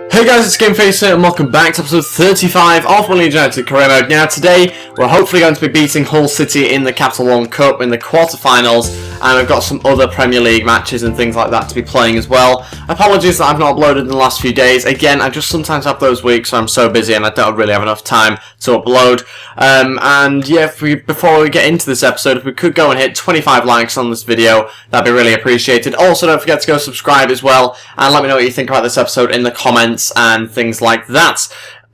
Hey guys, it's GameFace here and welcome back to episode 35 of Leeds United Career Mode. Now today, we're hopefully going to be beating Hull City in the Capital One Cup in the quarterfinals, and we've got some other Premier League matches and things like that to be playing as well. Apologies that I've not uploaded in the last few days. Again, I just sometimes have those weeks where I'm so busy and I don't really have enough time to upload. And yeah, before we get into this episode, if we could go and hit 25 likes on this video, that'd be really appreciated. Also, don't forget to go subscribe as well, and let me know what you think about this episode in the comments and things like that.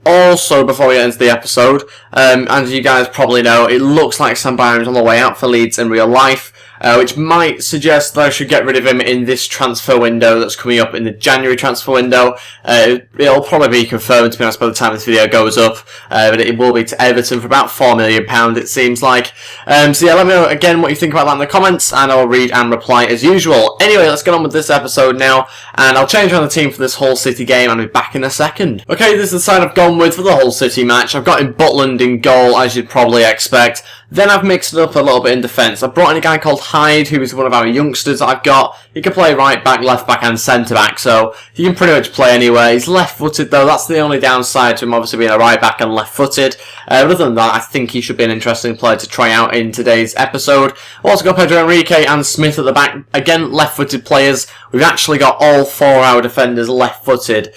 Also, before we get into the episode, as you guys probably know, it looks like Sam Byram's on the way out for Leeds in real life, which might suggest that I should get rid of him in this transfer window that's coming up in the January transfer window. It'll probably be confirmed, to be honest, by the time this video goes up, but it will be to Everton for about £4 million, it seems like. So yeah, let me know again what you think about that in the comments, and I'll read and reply as usual. Anyway, let's get on with this episode now, and I'll change around the team for this Hull City game, and I'll be back in a second. Okay, this is the side I've gone with for the Hull City match. I've got in Butland in goal, as you'd probably expect. Then I've mixed it up a little bit in defence. I've brought in a guy called Hyde, who is one of our youngsters that I've got. He can play right back, left back and centre back, so he can pretty much play anywhere. He's left footed though, that's the only downside to him obviously being a right back and left footed. Other than that, I think he should be an interesting player to try out in today's episode. We've also got Pedro Enrique and Smith at the back, again left footed players. We've actually got all four of our defenders left footed,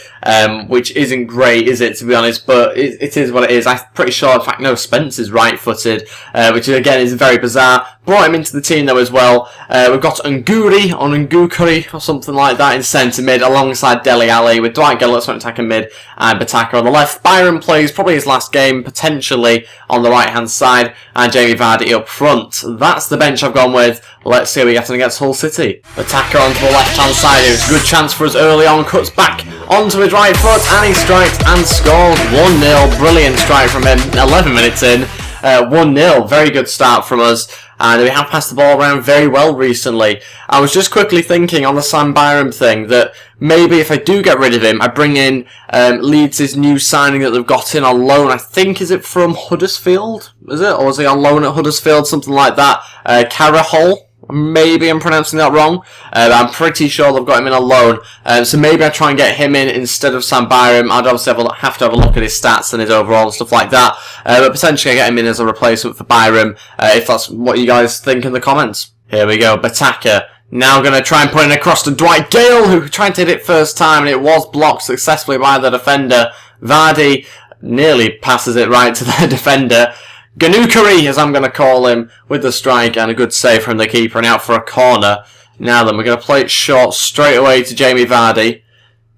which isn't great, is it, to be honest, but it is what it is. I'm pretty sure, in fact, no, Spencer's right footed, which again is very bizarre. Brought him into the team though as well. We've got Nguri or Ngukuri or something like that in centre mid alongside Dele Alli, with Dwight Gillett on attacking mid and Bataka on the left. Byram plays probably his last game potentially on the right hand side, and Jamie Vardy up front. That's the bench I've gone with. Let's see how we get on against Hull City. Bataka onto the left hand side. It was a good chance for us early on. Cuts back onto his right foot and he strikes and scores 1-0. Brilliant strike from him 11 minutes in. 1-0, very good start from us, and we have passed the ball around very well recently. I was just quickly thinking on the Sam Byram thing that maybe if I do get rid of him, I bring in Leeds' new signing that they've got in on loan. I think, is it from Huddersfield? Is it? Or is he on loan at Huddersfield? Something like that. Carahol? Maybe I'm pronouncing that wrong, but I'm pretty sure they've got him in on loan, so maybe I try and get him in instead of Sam Byram. I'd obviously have to have a look at his stats and his overall and stuff like that, but potentially I get him in as a replacement for Byram, if that's what you guys think in the comments. Here we go, Bataka. Now going to try and put it across to Dwight Gale, who tried to hit it first time, and it was blocked successfully by the defender. Vardy nearly passes it right to the defender. Ganukari, as I'm going to call him, with the strike and a good save from the keeper and out for a corner. Now then, we're going to play it short straight away to Jamie Vardy.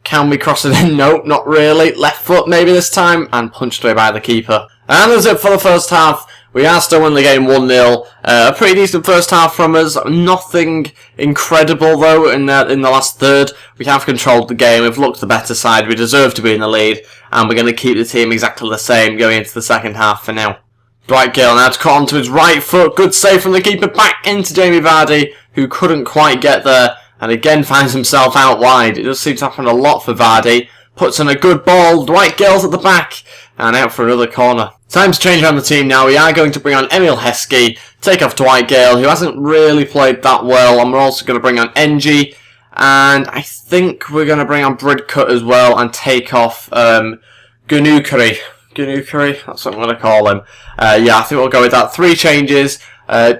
Can we cross it in? Nope, not really. Left foot maybe this time, and punched away by the keeper. And that's it for the first half. We are still winning the game 1-0. A pretty decent first half from us. Nothing incredible though in the last third. We have controlled the game. We've looked the better side. We deserve to be in the lead, and we're going to keep the team exactly the same going into the second half for now. Dwight Gale now to cut onto his right foot. Good save from the keeper. Back into Jamie Vardy, who couldn't quite get there, and again finds himself out wide. It does seem to happen a lot for Vardy. Puts in a good ball. Dwight Gale's at the back, and out for another corner. Time to change around the team now. We are going to bring on Emil Heskey, take off Dwight Gale, who hasn't really played that well, and we're also going to bring on Engie, and I think we're going to bring on Bridcut as well, and take off Ganukari, that's what I'm going to call him. Yeah, I think we'll go with that. 3 changes,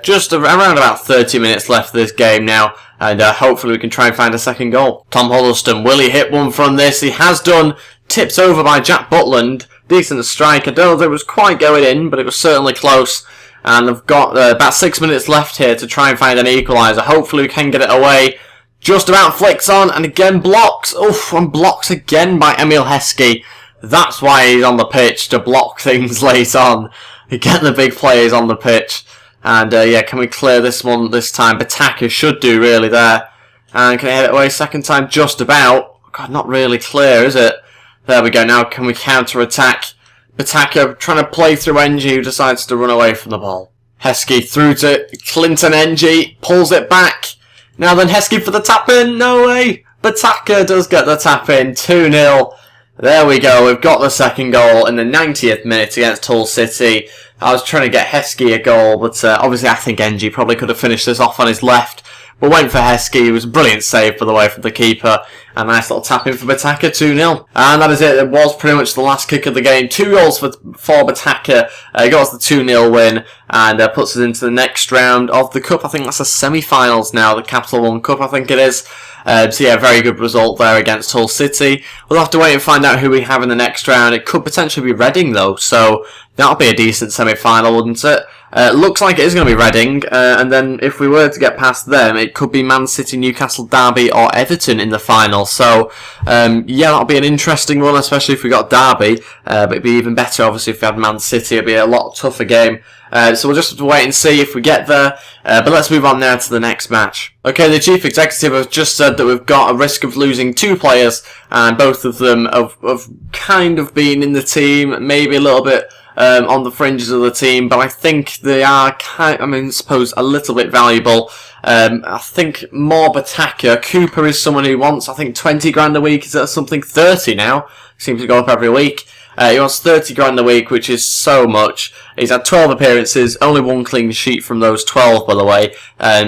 just around about 30 minutes left of this game now, and hopefully we can try and find a second goal. Tom Huddleston, will he hit one from this? He has done. Tipped over by Jack Butland. Decent strike. I don't know if it was quite going in, but it was certainly close. And I've got about 6 minutes left here to try and find an equaliser. Hopefully we can get it away. Just about flicks on, and again blocks. Oof, and blocks again by Emil Heskey. That's why he's on the pitch, to block things late on. You get the big players on the pitch. And yeah, can we clear this one this time? Bataka should do really there. And can I hit it away second time? Just about. God, not really clear, is it? There we go. Now can we counter-attack? Bataka trying to play through Engie, who decides to run away from the ball. Heskey through to Clinton Engie. Pulls it back. Now then Heskey for the tap-in. No way. Bataka does get the tap-in. 2-0. There we go, we've got the second goal in the 90th minute against Hull City. I was trying to get Heskey a goal, but obviously I think Engie probably could have finished this off on his left. but went for Heskey. It was a brilliant save, by the way, from the keeper. A nice little tap in for Bataka, 2-0. And that is it. It was pretty much the last kick of the game. 2 goals for Bataka. Got us the 2-0 win and puts us into the next round of the Cup. I think that's the semi-finals now, the Capital One Cup, I think it is. So yeah, very good result there against Hull City. We'll have to wait and find out who we have in the next round. It could potentially be Reading though, so that'll be a decent semi-final, wouldn't it? Looks like it is going to be Reading, and then if we were to get past them, it could be Man City, Newcastle, Derby or Everton in the final. So yeah, that'll be an interesting one, especially if we got Derby, but it'd be even better obviously if we had Man City. It'd be a lot tougher game. So we'll just have to wait and see if we get there. But let's move on now to the next match. Okay, the chief executive has just said that we've got a risk of losing 2 players, and both of them have kind of been in the team, maybe a little bit on the fringes of the team, but I think they are I suppose a little bit valuable. I think more Bataka. Cooper is someone who wants, I think, 20 grand a week. Is that something? 30 now? Seems to go up every week. He wants 30 grand a week, which is so much. He's had 12 appearances, only 1 clean sheet from those 12, by the way.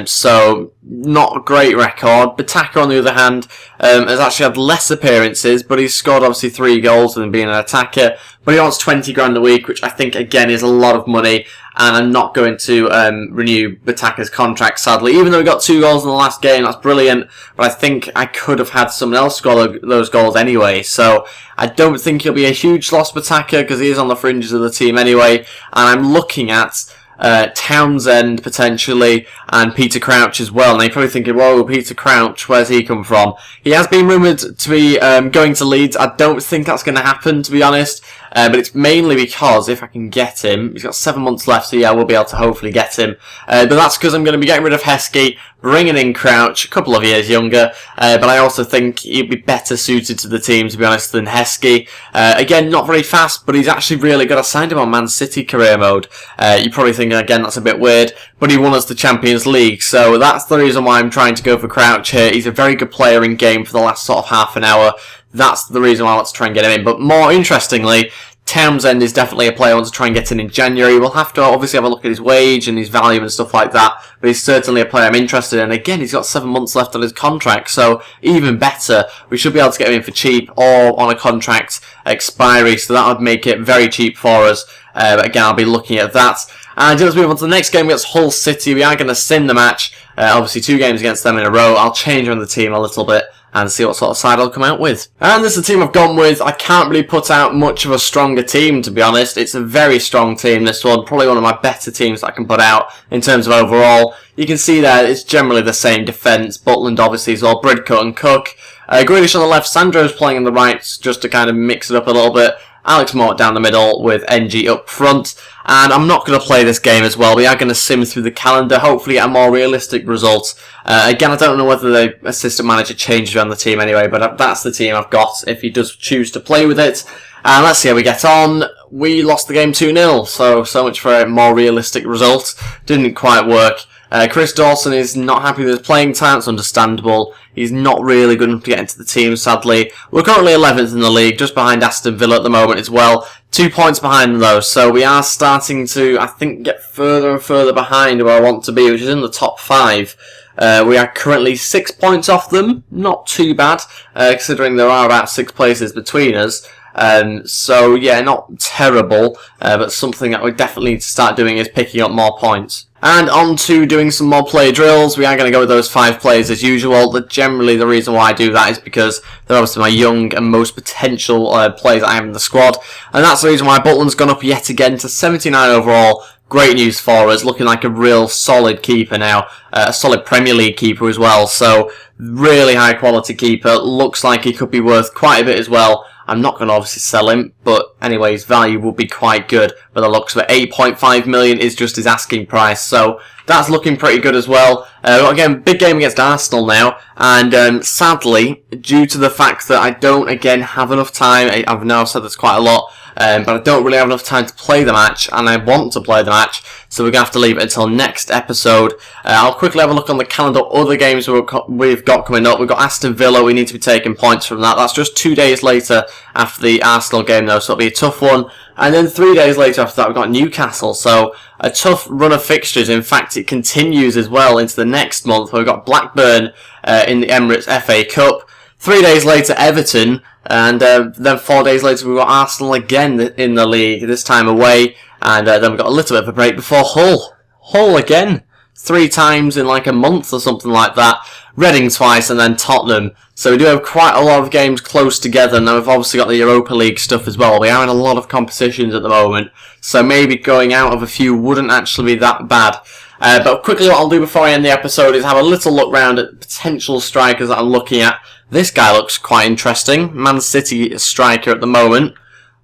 So, not a great record. Bataka, on the other hand, has actually had less appearances, but he's scored, obviously, 3 goals than being an attacker. But he wants 20 grand a week, which I think, again, is a lot of money. And I'm not going to renew Bataka's contract, sadly. Even though we got 2 goals in the last game, that's brilliant. But I think I could have had someone else score those goals anyway. So I don't think he'll be a huge loss, Bataka, because he is on the fringes of the team anyway. And I'm looking at Townsend potentially and Peter Crouch as well. And you're probably thinking, whoa, Peter Crouch, where's he come from? He has been rumoured to be going to Leeds. I don't think that's going to happen, to be honest. But it's mainly because if I can get him, he's got 7 months left, so yeah, we'll be able to hopefully get him. But that's because I'm going to be getting rid of Heskey, bringing in Crouch, a couple of years younger. But I also think he'd be better suited to the team, to be honest, than Heskey. Again, not very fast, but he's actually really good. I signed him on Man City career mode. You're probably thinking, again, that's a bit weird, but he won us the Champions League, so that's the reason why I'm trying to go for Crouch here. He's a very good player in game for the last sort of half an hour. That's the reason why I want to try and get him in. But more interestingly, Townsend is definitely a player I want to try and get in January. We'll have to obviously have a look at his wage and his value and stuff like that, but he's certainly a player I'm interested in. Again, he's got 7 months left on his contract, so even better. We should be able to get him in for cheap or on a contract expiry, so that would make it very cheap for us. But again, I'll be looking at that. And let's move on to the next game against Hull City. We are going to sim the match. Obviously, 2 games against them in a row. I'll change around the team a little bit and see what sort of side I'll come out with. And this is the team I've gone with. I can't really put out much of a stronger team, to be honest. It's a very strong team, this one. Probably one of my better teams that I can put out in terms of overall. You can see there, it's generally the same defence. Butland, obviously, is all Bridcut and Cook. Grealish on the left. Sandro's playing on the right, just to kind of mix it up a little bit. Alex Mort down the middle with NG up front. And I'm not going to play this game as well. We are going to sim through the calendar, hopefully get a more realistic result. Again, I don't know whether the assistant manager changes around the team anyway, but that's the team I've got if he does choose to play with it. And let's see how we get on. We lost the game 2-0, so much for a more realistic result. Didn't quite work. Chris Dawson is not happy with his playing time. It's understandable. He's not really good enough to get into the team, sadly. We're currently 11th in the league, just behind Aston Villa at the moment as well. 2 points behind them, though, so we are starting to, I think, get further and further behind where I want to be, which is in the top 5. We are currently 6 points off them. Not too bad, considering there are about 6 places between us. So, yeah, not terrible, but something that we definitely need to start doing is picking up more points. And on to doing some more player drills. We are going to go with those 5 players as usual. Generally, the reason why I do that is because they're obviously my young and most potential players I have in the squad. And that's the reason why Butland's gone up yet again to 79 overall. Great news for us, looking like a real solid keeper now. A solid Premier League keeper as well. So, really high quality keeper. Looks like he could be worth quite a bit as well. I'm not going to obviously sell him, but anyway, his value will be quite good. By the looks of it, 8.5 million is just his asking price, so that's looking pretty good as well. Again, big game against Arsenal now, and sadly, due to the fact that I don't, again, have enough time, I've now said this quite a lot, but I don't really have enough time to play the match, and I want to play the match, so we're going to have to leave it until next episode. I'll quickly have a look on the calendar, other games we've got coming up. We've got Aston Villa, we need to be taking points from that. That's just 2 days later after the Arsenal game though, so it'll be a tough one. And then 3 days later after that, we've got Newcastle. So a tough run of fixtures. In fact, it continues as well into the next month. We've got Blackburn in the Emirates FA Cup. 3 days later, Everton. And then 4 days later, we've got Arsenal again in the league, this time away. And then we've got a little bit of a break before Hull. Hull again. 3 times in like a month or something like that. Reading twice and then Tottenham. So we do have quite a lot of games close together. Now we've obviously got the Europa League stuff as well. We are in a lot of competitions at the moment. So maybe going out of a few wouldn't actually be that bad. But quickly what I'll do before I end the episode is have a little look round at potential strikers that I'm looking at. This guy looks quite interesting. Man City striker at the moment.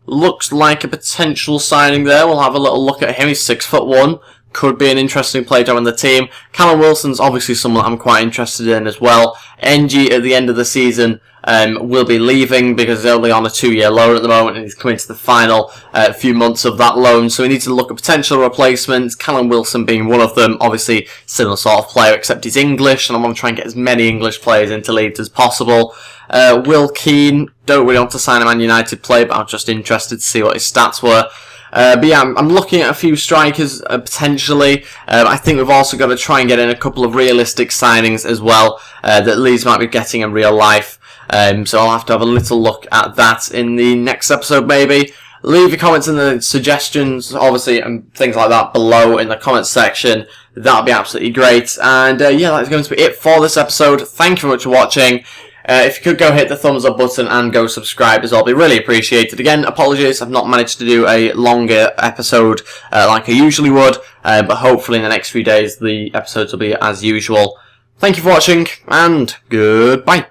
Looks like a potential signing there. We'll have a little look at him. He's 6'1". Could be an interesting player to have on the team. Callum Wilson's obviously someone that I'm quite interested in as well. NG at the end of the season will be leaving because he's only on a 2-year loan at the moment and he's coming to the final few months of that loan. So we need to look at potential replacements. Callum Wilson being one of them. Obviously similar sort of player except he's English and I want to try and get as many English players into Leeds as possible. Will Keane, don't really want to sign a Man United player but I'm just interested to see what his stats were. But yeah, I'm looking at a few strikers potentially. I think we've also got to try and get in a couple of realistic signings as well that Leeds might be getting in real life. So I'll have to have a little look at that in the next episode maybe. Leave your comments and the suggestions, obviously, and things like that below in the comments section. That'll be absolutely great. And yeah, that's going to be it for this episode. Thank you very much for watching. If you could go hit the thumbs up button and go subscribe as well, it'd be really appreciated. Again, apologies, I've not managed to do a longer episode like I usually would, but hopefully in the next few days the episodes will be as usual. Thank you for watching, and goodbye.